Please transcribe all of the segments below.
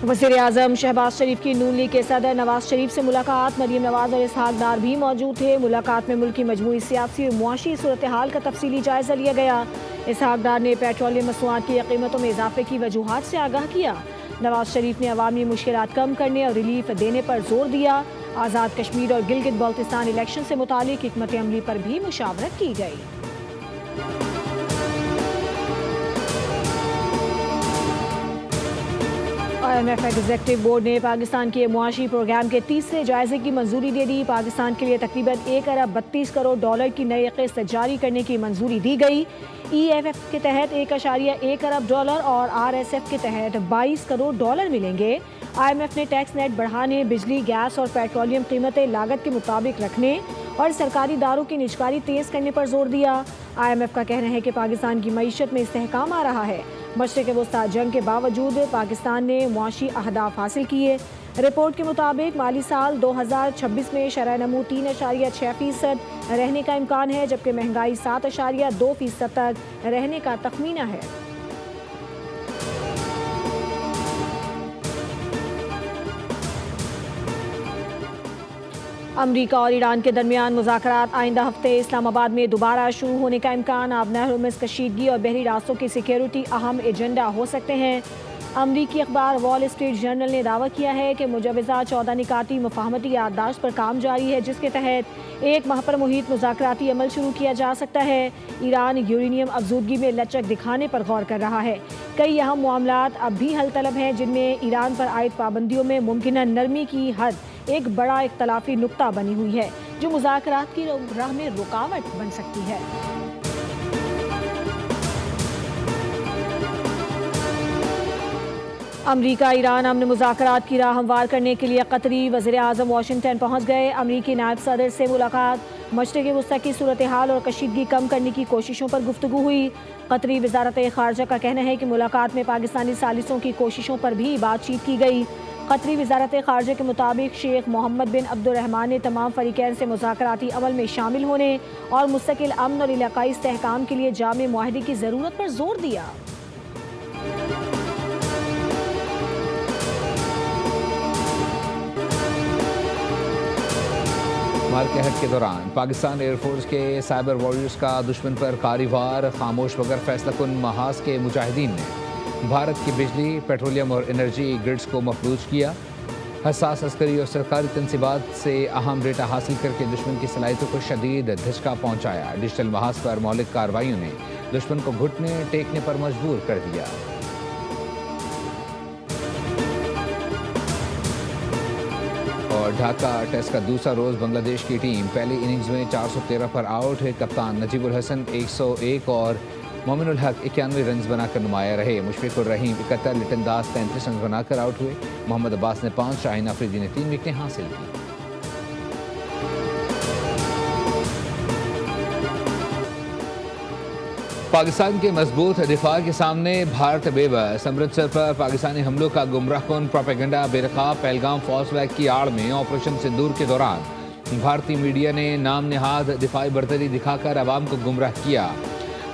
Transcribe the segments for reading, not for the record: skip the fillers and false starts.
वज़ीर-ए-आज़म शहबाज शरीफ की नून लीग के सदर नवाज शरीफ से मुलाकात। मरीम नवाज और इसहाक डार भी मौजूद थे। मुलाकात में मुल्क की मजमूई सियासी और मुआशी सूरत हाल का तफसीली जायजा लिया गया। इसहाक डार ने पेट्रोलियम मसनूआत की कीमतों में इजाफे की वजूहात से आगाह किया। नवाज शरीफ ने अवामी मुश्किलात कम करने और रिलीफ देने पर जोर दिया। आज़ाद कश्मीर और गिलगित बल्तिस्तान इलेक्शन से मुतालिक हिकमत अमली पर भी मुशावरत की गई। IMF एग्जीक्यूटिव बोर्ड ने पाकिस्तान के मुआशी प्रोग्राम के तीसरे जायजे की मंजूरी दे दी। पाकिस्तान के लिए तकरीबन 1 अरब 32 करोड़ डॉलर की नई किस्त जारी करने की मंजूरी दी गई। EFF के तहत 1.1 अरब डॉलर और RSF के तहत 22 करोड़ डॉलर मिलेंगे। IMF ने टैक्स नेट बढ़ाने, बिजली, गैस और पेट्रोलियम कीमतें लागत के मुताबिक रखने और सरकारी दारों की निजकारी तेज करने पर जोर दिया। IMF का कहना है कि पाकिस्तान की मईशत में इस्तेहकाम आ रहा है। मशरिक़ वस्ता जंग के बावजूद पाकिस्तान ने मुआशी अहदाफ हासिल किए। रिपोर्ट के मुताबिक माली साल 2026 में शरह नमू 3.6% रहने का इम्कान है, जबकि महंगाई 7.2% तक रहने का तखमीना है। अमरीका और ईरान के दरमियान मुज़ाकरात आइंदा हफ्ते इस्लामाबाद में दोबारा शुरू होने का इम्कान। अब नहरों में कशीदगी और बहरी रास्तों की सिक्योरिटी अहम एजेंडा हो सकते हैं। अमरीकी अखबार वॉल स्ट्रीट जर्नल ने दावा किया है कि मुजवज़ा 14 निकाती मुफाहमती याददाश्त पर काम जारी है, जिसके तहत 1 माह पर मुहित मुज़ाकराती अमल शुरू किया जा सकता है। ईरान यूरेनियम अफजूदगी में लचक दिखाने पर गौर कर रहा है। कई अहम मामलात अब भी हल तलब हैं, जिनमें ईरान पर आयद पाबंदियों में मुमकिन नरमी की हद एक बड़ा इख्तलाफी नुक्ता बनी हुई है, जो मुज़ाकरात की राह में रुकावट बन सकती है। अमरीका ईरान अमन मुज़ाकरात की राह हमवार करने के लिए कतरी वज़ीर-ए-आज़म वाशिंगटन पहुँच गए। अमरीकी नायब सदर से मुलाकात, मशरिक़ वस्ता की सूरत हाल और कशीदगी कम करने की कोशिशों पर गुफ्तगू हुई। कतरी वज़ारत ख़ारजा का कहना है कि मुलाकात में पाकिस्तानी सालिसों की कोशिशों पर भी बातचीत की गई। कतरी वज़ारत ख़ारजा के मुताबिक शेख मोहम्मद बिन अब्दुर्रहमान ने तमाम फ़रीक़ैन से मुज़ाकराती अमल में शामिल होने और मुस्तकिल अमन और इलाक़ाई इस्तेहकाम के लिए जामे मुआहदे की ज़रूरत पर जोर दिया। मारकहट के दौरान पाकिस्तान एयरफोर्स के साइबर वॉरियर्स का दुश्मन पर कारी वार। खामोश मगर फैसला कुन महाज के मुजाहिदीन ने भारत की बिजली, पेट्रोलियम और एनर्जी ग्रिड्स को महफूज किया। हसास अस्करी और सरकारी तनसीबात से अहम डेटा हासिल करके दुश्मन की सलाहियतों को शदीद धचका पहुँचाया। डिजिटल महाज पर मौलिक कार्रवाइयों ने दुश्मन को घुटने टेकने पर मजबूर कर दिया। और ढाका टेस्ट का दूसरा रोज बांग्लादेश की टीम पहली इनिंग्स में 413 पर आउट है। कप्तान नजीबुल हसन 101 और मोमिनुल हक 91 रन बनाकर नुमाया रहे। मुशफिकुर रहीम 71, लिटन दास 33 रन बनाकर आउट हुए। मोहम्मद अब्बास ने 5, शाहीन अफरीदी ने 3 विकेटें हासिल की। पाकिस्तान के मजबूत दिफा के सामने भारत बेबस। अमृतसर पर पाकिस्तानी हमलों का गुमराहकुन प्रोपेगेंडा बेनकाब। पहलगाम फॉल्स फ्लैग की आड़ में ऑपरेशन सिंदूर के दौरान भारतीय मीडिया ने नाम नहाद दिफाई बर्तरी दिखाकर अवाम को गुमराह किया।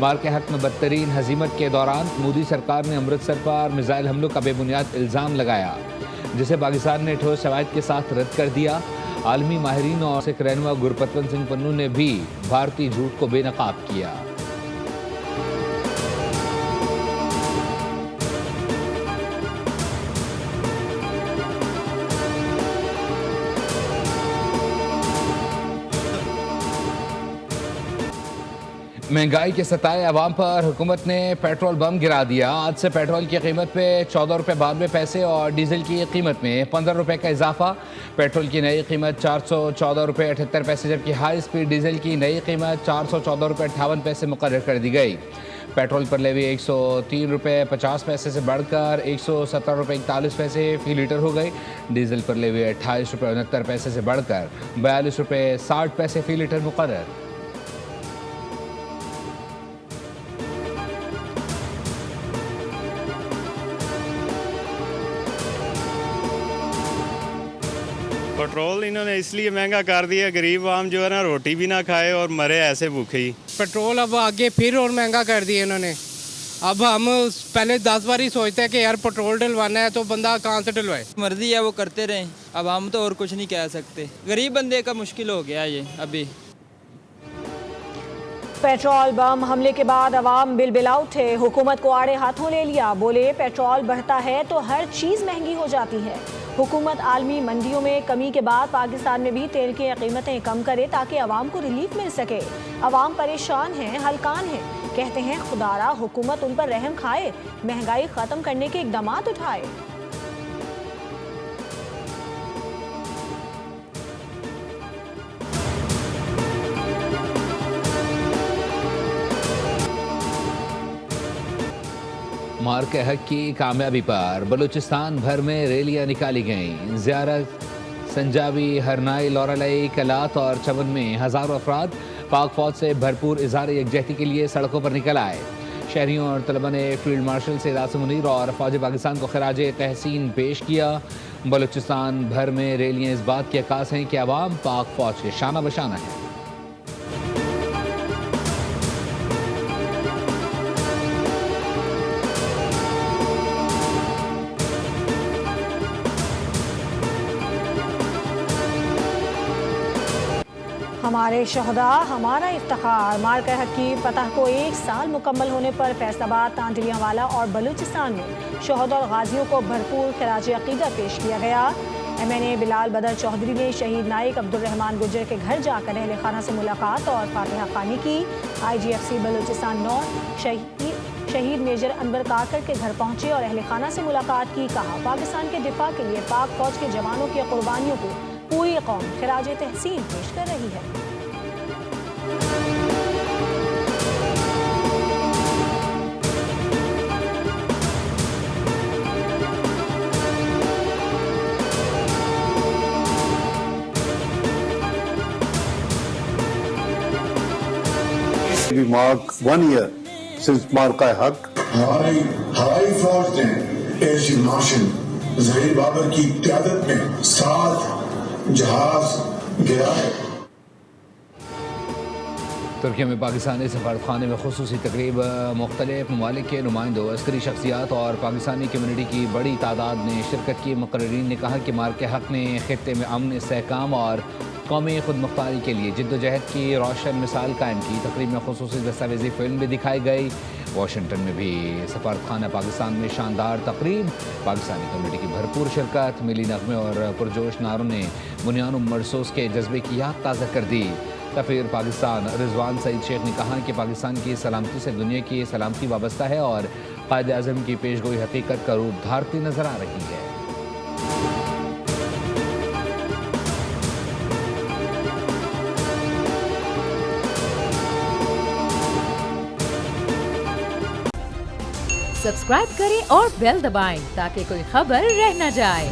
मारकहट में बदतरीन हजीमत के दौरान मोदी सरकार ने अमृतसर पर मिसाइल हमलों का बेबुनियाद इल्ज़ाम लगाया, जिसे पाकिस्तान ने ठोस शवाहिद के साथ रद्द कर दिया। आलमी माहिरीन और सिख रहनुमा गुरपतवंत सिंह पन्नू ने भी भारतीय झूठ को बेनकाब किया। महंगाई के सताए अवाम पर हुकूमत ने पेट्रोल बम गिरा दिया। आज से पेट्रोल की कीमत पे 14 रुपये 92 पैसे और डीजल की कीमत में 15 रुपये का इजाफा। पेट्रोल की नई कीमत 414 रुपये 78 पैसे, जबकि हाई स्पीड डीजल की नई कीमत 414 रुपये 58 पैसे मुकर्रर कर दी गई। पेट्रोल पर लेवी 103 रुपये 50 पैसे से बढ़कर 117 रुपये 41 पैसे फी लीटर हो गई। डीजल पर लेवी 28 रुपये 69 पैसे से बढ़कर 42 रुपये 60 पैसे फी लीटर मुकर्रर। पेट्रोल इन्होंने इसलिए महंगा कर दिया, गरीब आम जो है ना रोटी भी ना खाए और मरे ऐसे भूखे ही। पेट्रोल अब आगे फिर और महंगा कर दिया इन्होंने। اب ہم پہلے 10 بار ہی سوچتے ہیں کہ یار پیٹرول ڈلوانا ہے تو بندہ کہاں سے ڈلوائے. مرضی ہے وہ کرتے رہیں, اب ہم تو اور کچھ نہیں کہہ سکتے. غریب بندے کا مشکل ہو گیا یہ ابھی. پیٹرول بم حملے کے بعد عوام بلبلا اٹھے, حکومت کو آڑے ہاتھوں لے لیا. بولے پیٹرول بڑھتا ہے تو ہر چیز مہنگی ہو جاتی ہے. حکومت عالمی منڈیوں میں کمی کے بعد پاکستان میں بھی تیل کی قیمتیں کم کرے تاکہ عوام کو ریلیف مل سکے. عوام پریشان ہیں, ہلکان ہیں, کہتے ہیں خدا را حکومت ان پر رحم کھائے, مہنگائی ختم کرنے کے اقدامات اٹھائے. مارک حق کی کامیابی پر بلوچستان بھر میں ریلیاں نکالی گئیں. زیارت سنجاوی, ہرنائی, لورالئی, کلات اور چمن میں ہزاروں افراد پاک فوج سے بھرپور اظہار یکجہتی کے لیے سڑکوں پر نکل آئے. شہریوں اور طلبہ نے فیلڈ مارشل سید عاصم منیر اور فوج پاکستان کو خراج تحسین پیش کیا. بلوچستان بھر میں ریلیاں اس بات کی عکاس ہیں کہ عوام پاک فوج کے شانہ بشانہ ہے. ہمارے شہداء ہمارا افتخار. مارکہ حق کی فتح کو 1 سال مکمل ہونے پر فیصل آباد, تانجلیاں والا اور بلوچستان میں شہداء اور غازیوں کو بھرپور خراج عقیدت پیش کیا گیا. MNA بلال بدر چودھری نے شہید نائک عبد الرحمان گجر کے گھر جا کر اہل خانہ سے ملاقات اور فاتحہ خوانی کی. IGFC بلوچستان نارتھ شہید میجر انور کاکڑ کے گھر پہنچے اور اہل خانہ سے ملاقات کی. کہا پاکستان کے دفاع کے لیے پاک فوج کے جوانوں کی قربانیوں کو پوری قوم خراج تحسین پیش کر رہی ہے. We mark 1 year since Marka Haq. ہماری ہوائی فوج نے air chief marshal Zaheer Babar کی قیادت میں 7 جہاز گرائے. ترکیہ میں پاکستانی سفارتخانے میں خصوصی تقریب. مختلف ممالک کے نمائندوں, عسکری شخصیات اور پاکستانی کمیونٹی کی بڑی تعداد نے شرکت کی. مقررین نے کہا کہ مارک حق نے خطے میں امن, استحکام اور قومی خود مختاری کے لیے جدوجہد کی روشن مثال قائم کی. تقریب میں خصوصی دستاویزی فلم بھی دکھائی گئی. واشنگٹن میں بھی سفارتخانہ پاکستان میں شاندار تقریب, پاکستانی کمیونٹی کی بھرپور شرکت. ملی نغمے اور پرجوش نعروں نے بنیان مرسوس کے جذبے کی یاد تازہ کر دی. سفیر پاکستان رضوان سعید شیخ نے کہا کہ پاکستان کی سلامتی سے دنیا کی سلامتی وابستہ ہے اور قائد اعظم کی پیشگوئی حقیقت کا روپ دھارتی نظر آ رہی ہے. سبسکرائب کریں اور بیل دبائیں تاکہ کوئی خبر رہ نہ جائے.